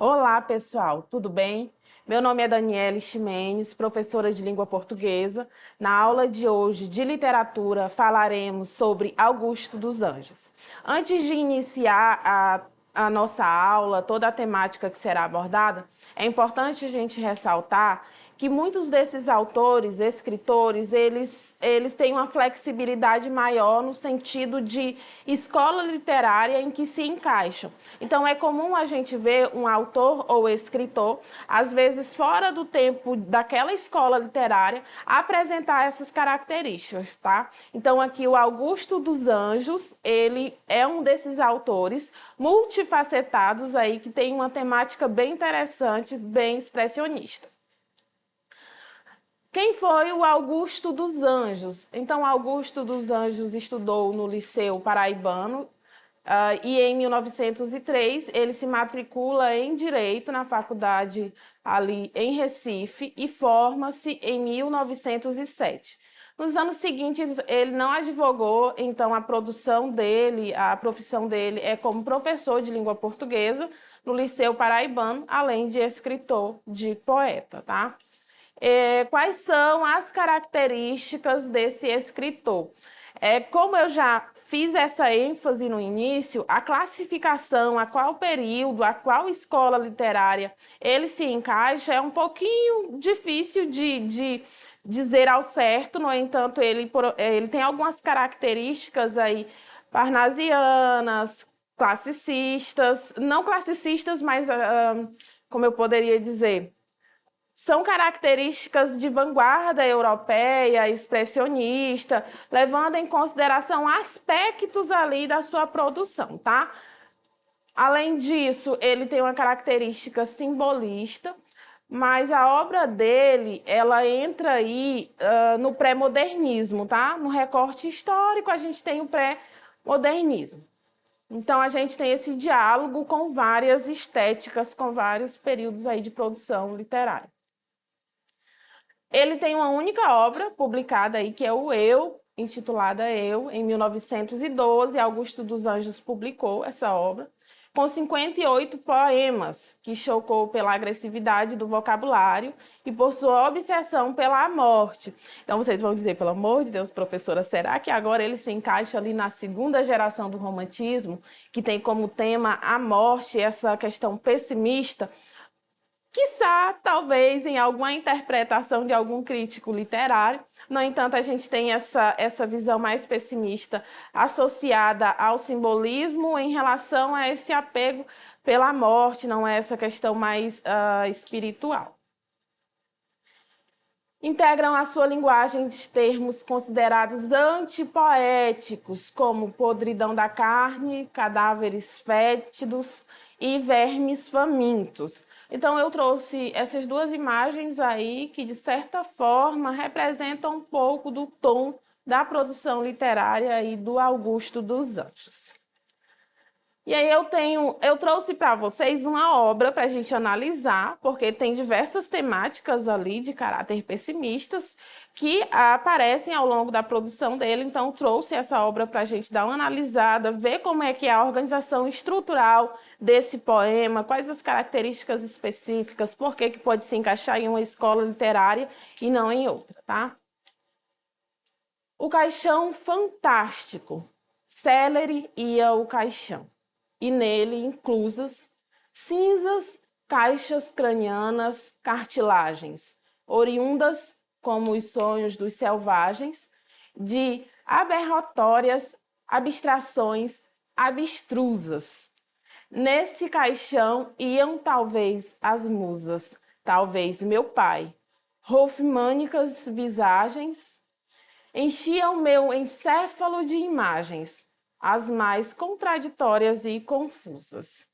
Olá, pessoal, tudo bem? Meu nome é Daniele Ximenes, professora de língua portuguesa. Na aula de hoje de literatura falaremos sobre Augusto dos Anjos. Antes de iniciar a nossa aula, toda a temática que será abordada, é importante a gente ressaltar que muitos desses autores, escritores, eles têm uma flexibilidade maior no sentido de escola literária em que se encaixam. Então, é comum a gente ver um autor ou escritor, às vezes fora do tempo daquela escola literária, apresentar essas características, tá? Então, aqui o Augusto dos Anjos, ele é um desses autores multifacetados aí, que tem uma temática bem interessante, bem expressionista. Quem foi o Augusto dos Anjos? Então, Augusto dos Anjos estudou no Liceu Paraibano e em 1903 ele se matricula em Direito na faculdade ali em Recife e forma-se em 1907. Nos anos seguintes, ele não advogou, então a profissão dele é como professor de língua portuguesa no Liceu Paraibano, além de escritor, de poeta, tá? Quais são as características desse escritor? Como eu já fiz essa ênfase no início, a classificação, a qual período, a qual escola literária ele se encaixa é um pouquinho difícil de dizer ao certo. No entanto, ele tem algumas características aí parnasianas, classicistas, não classicistas, mas como eu poderia dizer, são características de vanguarda europeia, expressionista, levando em consideração aspectos ali da sua produção, tá? Além disso, ele tem uma característica simbolista, mas a obra dele, ela entra aí no pré-modernismo, tá? No recorte histórico, a gente tem o pré-modernismo. Então, a gente tem esse diálogo com várias estéticas, com vários períodos aí de produção literária. Ele tem uma única obra publicada aí, que é o Eu, intitulada Eu, em 1912. Augusto dos Anjos publicou essa obra, com 58 poemas, que chocou pela agressividade do vocabulário e por sua obsessão pela morte. Então vocês vão dizer, pelo amor de Deus, professora, será que agora ele se encaixa ali na segunda geração do romantismo, que tem como tema a morte, essa questão pessimista? Quiçá, talvez, em alguma interpretação de algum crítico literário. No entanto, a gente tem essa visão mais pessimista associada ao simbolismo em relação a esse apego pela morte, não é essa questão mais espiritual. Integram a sua linguagem de termos considerados antipoéticos, como podridão da carne, cadáveres fétidos e vermes famintos. Então, eu trouxe essas duas imagens aí que, de certa forma, representam um pouco do tom da produção literária e do Augusto dos Anjos. E aí eu trouxe para vocês uma obra para a gente analisar, porque tem diversas temáticas ali de caráter pessimistas que aparecem ao longo da produção dele. Então, trouxe essa obra para a gente dar uma analisada, ver como é que é a organização estrutural desse poema, quais as características específicas, por que pode se encaixar em uma escola literária e não em outra, tá? O caixão fantástico. Celery ia o caixão, e nele inclusas cinzas, caixas cranianas, cartilagens, oriundas, como os sonhos dos selvagens, de aberratórias abstrações abstrusas. Nesse caixão iam talvez as musas, talvez meu pai, hofmânicas visagens, enchiam meu encéfalo de imagens, as mais contraditórias e confusas.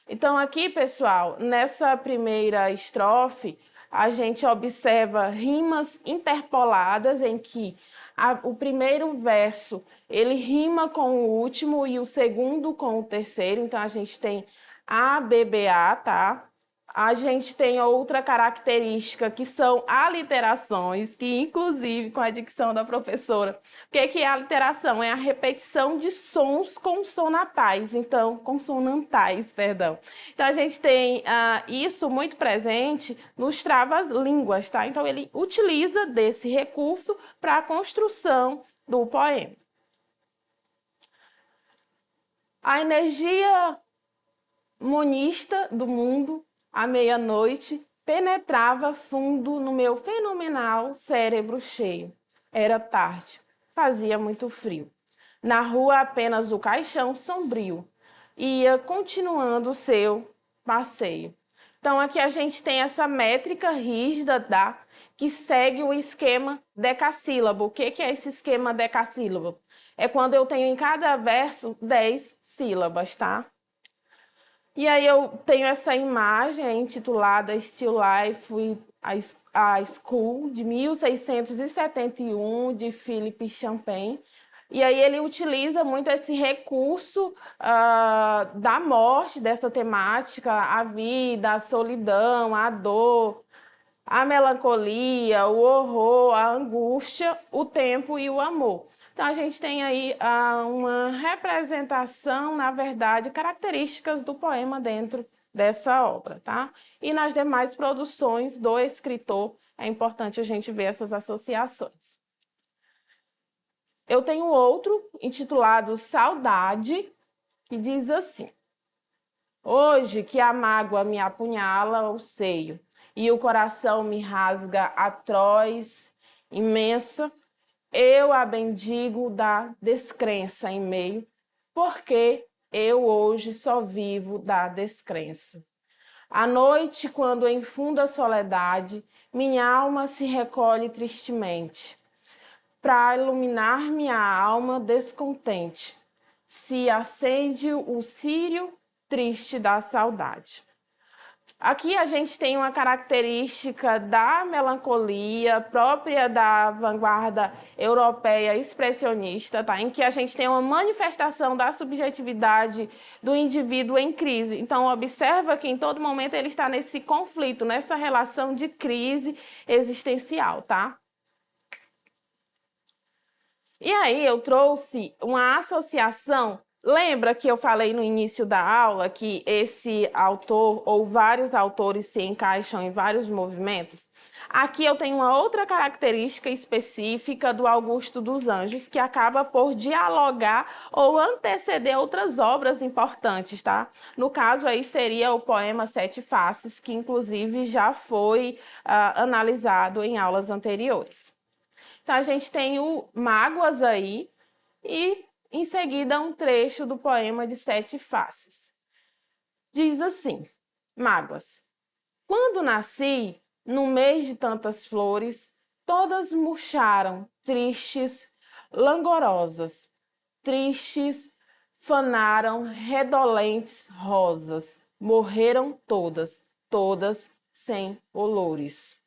Então, aqui, pessoal, nessa primeira estrofe, a gente observa rimas interpoladas em que O primeiro verso, ele rima com o último e o segundo com o terceiro, então a gente tem ABBA, tá? A gente tem outra característica que são aliterações, que inclusive com a dicção da professora. O que é aliteração? É a repetição de sons consonantais, então, consonantais, perdão. Então a gente tem isso muito presente nos trava-línguas, tá? Então ele utiliza desse recurso para a construção do poema. A energia monista do mundo, à meia-noite, penetrava fundo no meu fenomenal cérebro cheio. Era tarde, fazia muito frio. Na rua apenas o caixão sombrio ia continuando o seu passeio. Então aqui a gente tem essa métrica rígida que segue o esquema decassílabo. O que é esse esquema decassílabo? É quando eu tenho em cada verso 10 sílabas, tá? E aí eu tenho essa imagem intitulada Still Life a School, de 1671, de Philippe Champagne. E aí ele utiliza muito esse recurso da morte, dessa temática, a vida, a solidão, a dor, a melancolia, o horror, a angústia, o tempo e o amor. Então, a gente tem aí uma representação, na verdade, características do poema dentro dessa obra, tá? E nas demais produções do escritor, é importante a gente ver essas associações. Eu tenho outro, intitulado Saudade, que diz assim: hoje que a mágoa me apunhala o seio, e o coração me rasga atroz, imensa, eu a bendigo da descrença em meio, porque eu hoje só vivo da descrença. À noite, quando em funda soledade, minha alma se recolhe tristemente, para iluminar minha alma descontente, se acende o círio triste da saudade. Aqui a gente tem uma característica da melancolia própria da vanguarda europeia expressionista, tá? Em que a gente tem uma manifestação da subjetividade do indivíduo em crise. Então, observa que em todo momento ele está nesse conflito, nessa relação de crise existencial, tá? E aí eu trouxe uma associação. Lembra que eu falei no início da aula que esse autor ou vários autores se encaixam em vários movimentos? Aqui eu tenho uma outra característica específica do Augusto dos Anjos que acaba por dialogar ou anteceder outras obras importantes, tá? No caso aí seria o poema Sete Faces, que inclusive já foi analisado em aulas anteriores. Então a gente tem o Mágoas aí e em seguida, um trecho do poema de Sete Faces. Diz assim: Mágoas. Quando nasci, no mês de tantas flores, todas murcharam, tristes, langorosas. Tristes, fanaram, redolentes rosas. Morreram todas, todas sem olores.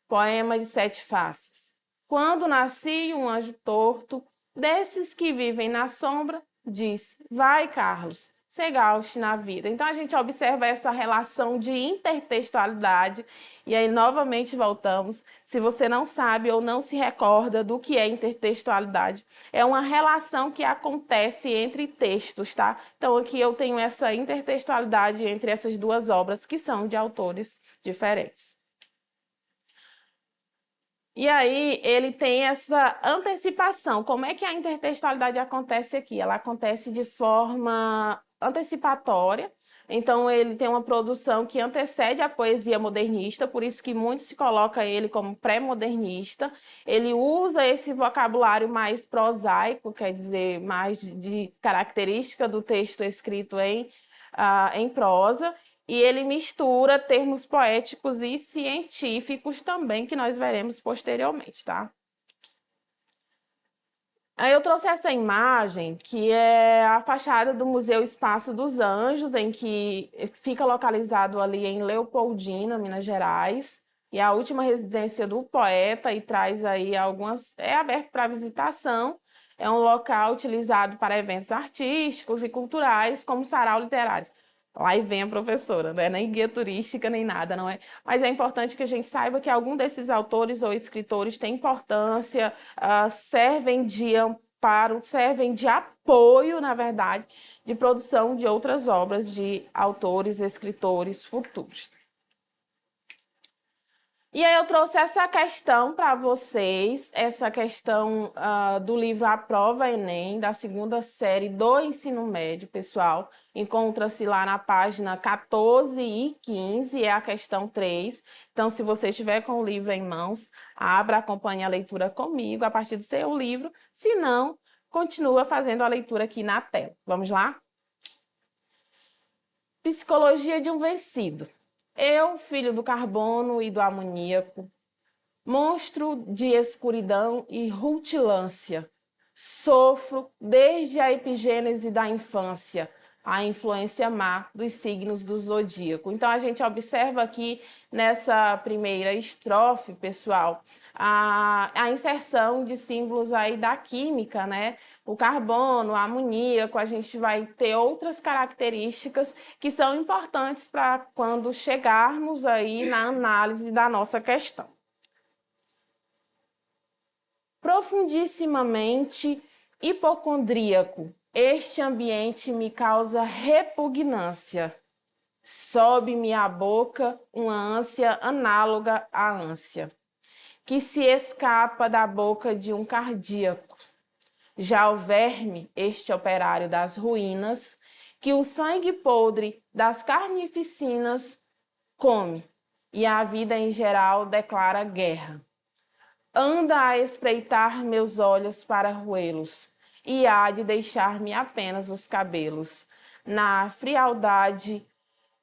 Poema de Sete Faces. Quando nasci, um anjo torto, desses que vivem na sombra, diz: vai, Carlos, segaste na vida. Então a gente observa essa relação de intertextualidade e aí novamente voltamos. Se você não sabe ou não se recorda do que é intertextualidade, é uma relação que acontece entre textos, tá? Então aqui eu tenho essa intertextualidade entre essas duas obras que são de autores diferentes. E aí ele tem essa antecipação. Como é que a intertextualidade acontece aqui? Ela acontece de forma antecipatória. Então ele tem uma produção que antecede a poesia modernista, por isso que muito se coloca ele como pré-modernista. Ele usa esse vocabulário mais prosaico, quer dizer, mais de característica do texto escrito em prosa. E ele mistura termos poéticos e científicos também, que nós veremos posteriormente, tá? Aí eu trouxe essa imagem, que é a fachada do Museu Espaço dos Anjos, em que fica localizado ali em Leopoldina, Minas Gerais. e a última residência do poeta e traz aí algumas... É aberto para visitação, é um local utilizado para eventos artísticos e culturais, como sarau literários. Lá e vem a professora, né? Nem guia turística, nem nada, não é? Mas é importante que a gente saiba que algum desses autores ou escritores têm importância, servem de amparo, servem de apoio, na verdade, de produção de outras obras de autores, escritores futuros. E aí eu trouxe essa questão para vocês, essa questão do livro A Prova Enem, da segunda série do ensino médio, pessoal. Encontra-se lá na página 14 e 15, é a questão 3. Então, se você estiver com o livro em mãos, abra, acompanhe a leitura comigo a partir do seu livro. Se não, continua fazendo a leitura aqui na tela. Vamos lá? Psicologia de um vencido. Eu, filho do carbono e do amoníaco, monstro de escuridão e rutilância, sofro desde a epigênese da infância, a influência má dos signos do zodíaco. Então, a gente observa aqui nessa primeira estrofe, pessoal, a inserção de símbolos aí da química, né? O carbono, o amoníaco, a gente vai ter outras características que são importantes para quando chegarmos aí na análise da nossa questão. Profundissimamente hipocondríaco, este ambiente me causa repugnância. Sobe-me à boca uma ânsia análoga à ânsia, que se escapa da boca de um cardíaco. Já o verme, este operário das ruínas, que o sangue podre das carnificinas come, e a vida em geral declara guerra. Anda a espreitar meus olhos para roê-los, e há de deixar-me apenas os cabelos, na frialdade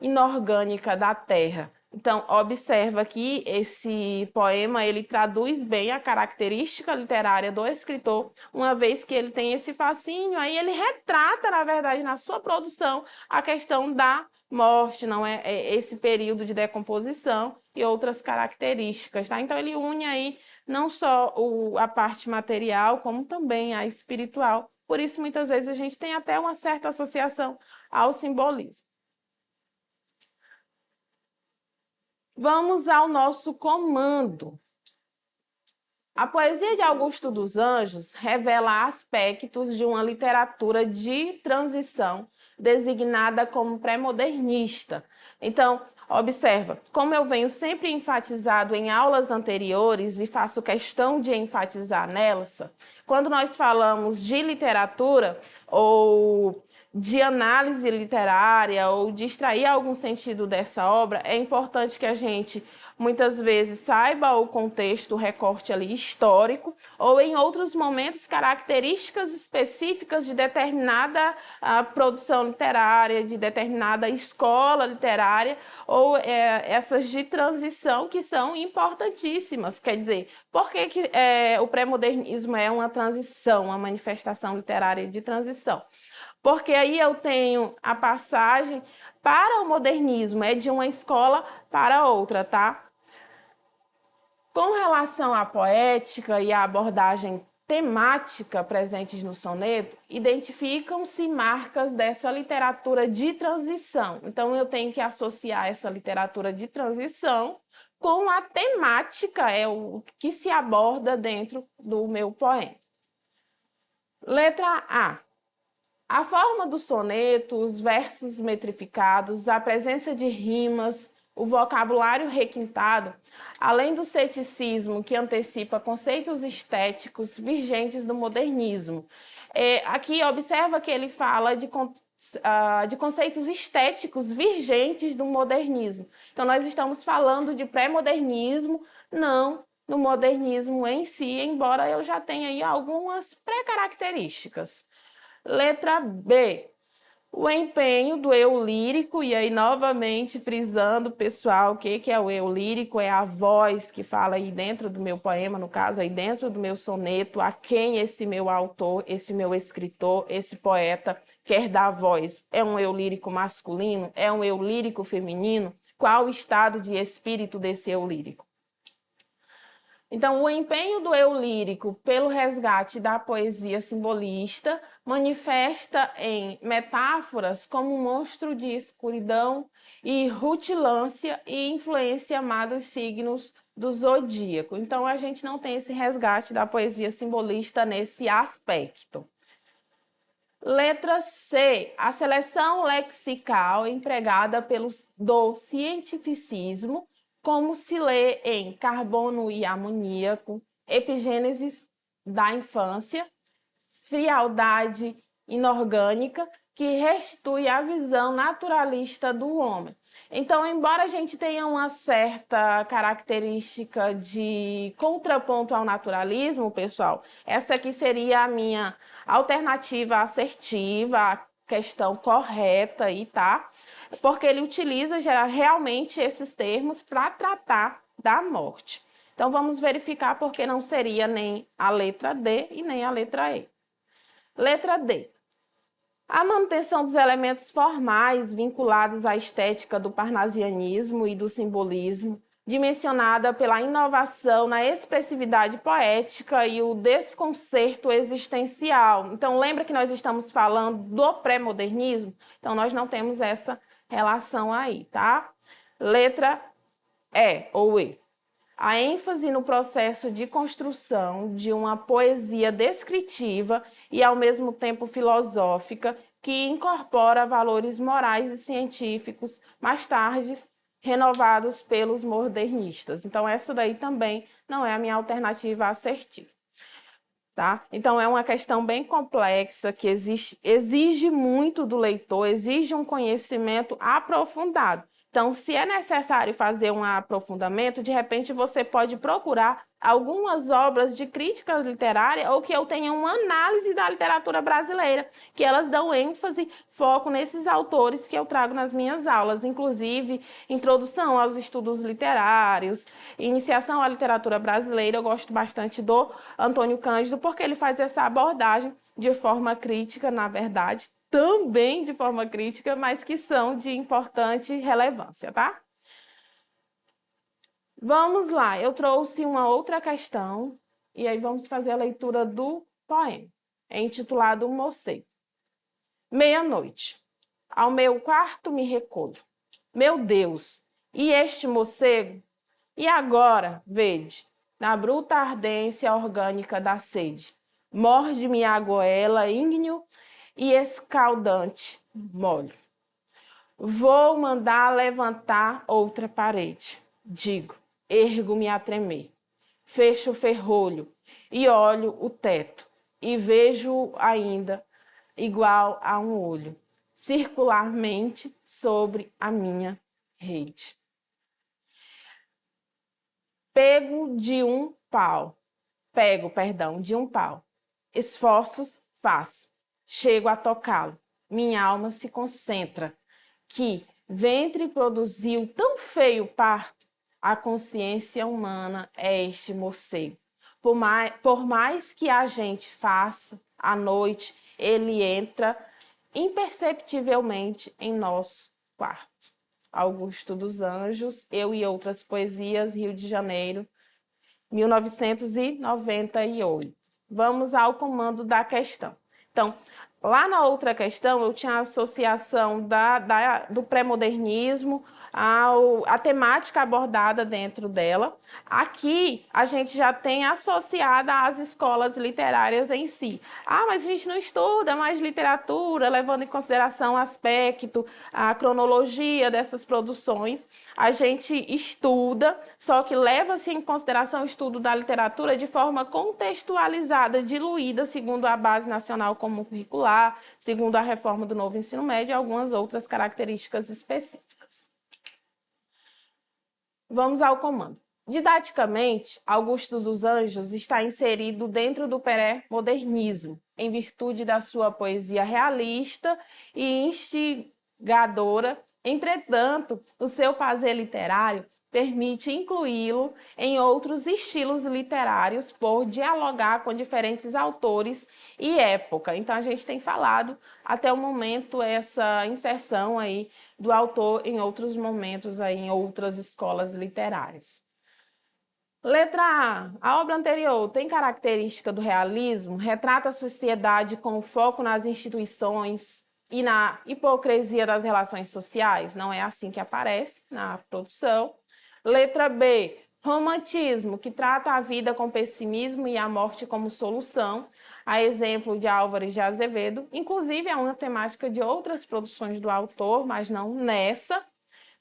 inorgânica da terra. Então, observa que esse poema, ele traduz bem a característica literária do escritor, uma vez que ele tem esse fascínio, aí ele retrata, na verdade, na sua produção, a questão da morte, não é? Esse período de decomposição e outras características, tá? Então, ele une aí não só a parte material, como também a espiritual. Por isso, muitas vezes, a gente tem até uma certa associação ao simbolismo. Vamos ao nosso comando. A poesia de Augusto dos Anjos revela aspectos de uma literatura de transição designada como pré-modernista. Então, observa, como eu venho sempre enfatizado em aulas anteriores e faço questão de enfatizar nelas, quando nós falamos de literatura ou de análise literária ou de extrair algum sentido dessa obra, é importante que a gente muitas vezes saiba o contexto, o recorte ali histórico, ou em outros momentos características específicas de determinada produção literária, de determinada escola literária, ou essas de transição que são importantíssimas. Quer dizer, por que o pré-modernismo é uma transição, uma manifestação literária de transição? Porque aí eu tenho a passagem para o modernismo, é de uma escola para outra, tá? Com relação à poética e à abordagem temática presentes no soneto, identificam-se marcas dessa literatura de transição. Então, eu tenho que associar essa literatura de transição com a temática, é o que se aborda dentro do meu poema. Letra A. A forma do soneto, os versos metrificados, a presença de rimas, o vocabulário requintado, além do ceticismo que antecipa conceitos estéticos vigentes do modernismo. Aqui observa que ele fala de conceitos estéticos vigentes do modernismo. Então, nós estamos falando de pré-modernismo, não no modernismo em si, embora eu já tenha aí algumas pré-características. Letra B, o empenho do eu lírico, e aí novamente frisando, pessoal, o que é o eu lírico? É a voz que fala aí dentro do meu poema, no caso aí dentro do meu soneto, a quem esse meu autor, esse meu escritor, esse poeta quer dar voz. É um eu lírico masculino? É um eu lírico feminino? Qual o estado de espírito desse eu lírico? Então, o empenho do eu lírico pelo resgate da poesia simbolista manifesta em metáforas como um monstro de escuridão e rutilância e influência má dos signos do zodíaco. Então, a gente não tem esse resgate da poesia simbolista nesse aspecto. Letra C, a seleção lexical empregada do cientificismo, como se lê em Carbono e Amoníaco, Epigênesis da Infância, Frialdade Inorgânica, que restitui a visão naturalista do homem. Então, embora a gente tenha uma certa característica de contraponto ao naturalismo, pessoal, essa aqui seria a minha alternativa assertiva, a questão correta aí, tá? Porque ele utiliza realmente esses termos para tratar da morte. Então, vamos verificar porque não seria nem a letra D e nem a letra E. Letra D. A manutenção dos elementos formais vinculados à estética do parnasianismo e do simbolismo, dimensionada pela inovação na expressividade poética e o desconcerto existencial. Então, lembra que nós estamos falando do pré-modernismo? Então, nós não temos essa relação aí, tá? Letra E ou E. A ênfase no processo de construção de uma poesia descritiva e, ao mesmo tempo, filosófica, que incorpora valores morais e científicos, mais tarde renovados pelos modernistas. Então, essa daí também não é a minha alternativa assertiva. Tá? Então, é uma questão bem complexa, que exige muito do leitor, exige um conhecimento aprofundado. Então, se é necessário fazer um aprofundamento, de repente você pode procurar algumas obras de crítica literária ou que eu tenha uma análise da literatura brasileira, que elas dão ênfase, foco nesses autores que eu trago nas minhas aulas, inclusive introdução aos estudos literários, iniciação à literatura brasileira. Eu gosto bastante do Antônio Cândido, porque ele faz essa abordagem de forma crítica, na verdade, também de forma crítica, mas que são de importante relevância, tá? Vamos lá, eu trouxe uma outra questão, e aí vamos fazer a leitura do poema. É intitulado Morcego. Meia-noite. Ao meu quarto me recolho. Meu Deus, e este morcego? E agora, vede, na bruta ardência orgânica da sede, morde-me a goela ígneo e escaldante molho. Vou mandar levantar outra parede. Digo, ergo-me a tremer. Fecho o ferrolho e olho o teto e vejo ainda igual a um olho, circularmente sobre a minha rede. Pego, de um pau. Esforços faço. Chego a tocá-lo. Minha alma se concentra. Que ventre produziu tão feio parto, a consciência humana é este morcego. Por mais que a gente faça, à noite ele entra imperceptivelmente em nosso quarto. Augusto dos Anjos, Eu e Outras Poesias, Rio de Janeiro, 1998. Vamos ao comando da questão. Então, lá na outra questão, eu tinha a associação do pré-modernismo, a temática abordada dentro dela. Aqui, a gente já tem associada às escolas literárias em si. Ah, mas a gente não estuda mais literatura, levando em consideração o aspecto, a cronologia dessas produções. A gente estuda, só que leva-se em consideração o estudo da literatura de forma contextualizada, diluída, segundo a Base Nacional Comum Curricular, segundo a reforma do novo ensino médio e algumas outras características específicas. Vamos ao comando. Didaticamente, Augusto dos Anjos está inserido dentro do pré-modernismo, em virtude da sua poesia realista e instigadora. Entretanto, o seu fazer literário permite incluí-lo em outros estilos literários por dialogar com diferentes autores e época. Então, a gente tem falado até o momento essa inserção aí do autor em outros momentos, aí, em outras escolas literárias. Letra A obra anterior tem característica do realismo, retrata a sociedade com foco nas instituições e na hipocrisia das relações sociais. Não é assim que aparece na produção. Letra B, romantismo, que trata a vida com pessimismo e a morte como solução, a exemplo de Álvares de Azevedo. Inclusive, é uma temática de outras produções do autor, mas não nessa.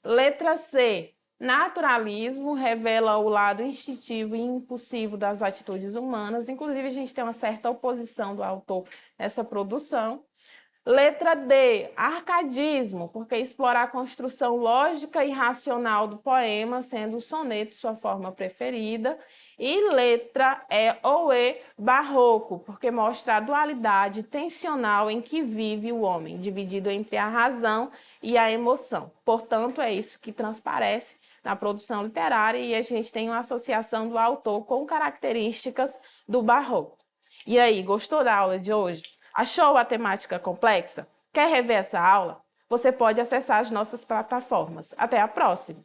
Letra C, naturalismo, revela o lado instintivo e impulsivo das atitudes humanas. Inclusive, a gente tem uma certa oposição do autor nessa produção. Letra D, arcadismo, porque explora a construção lógica e racional do poema, sendo o soneto sua forma preferida. E letra E ou E, barroco, porque mostra a dualidade tensional em que vive o homem, dividido entre a razão e a emoção. Portanto, é isso que transparece na produção literária e a gente tem uma associação do autor com características do barroco. E aí, gostou da aula de hoje? Achou a temática complexa? Quer rever essa aula? Você pode acessar as nossas plataformas. Até a próxima!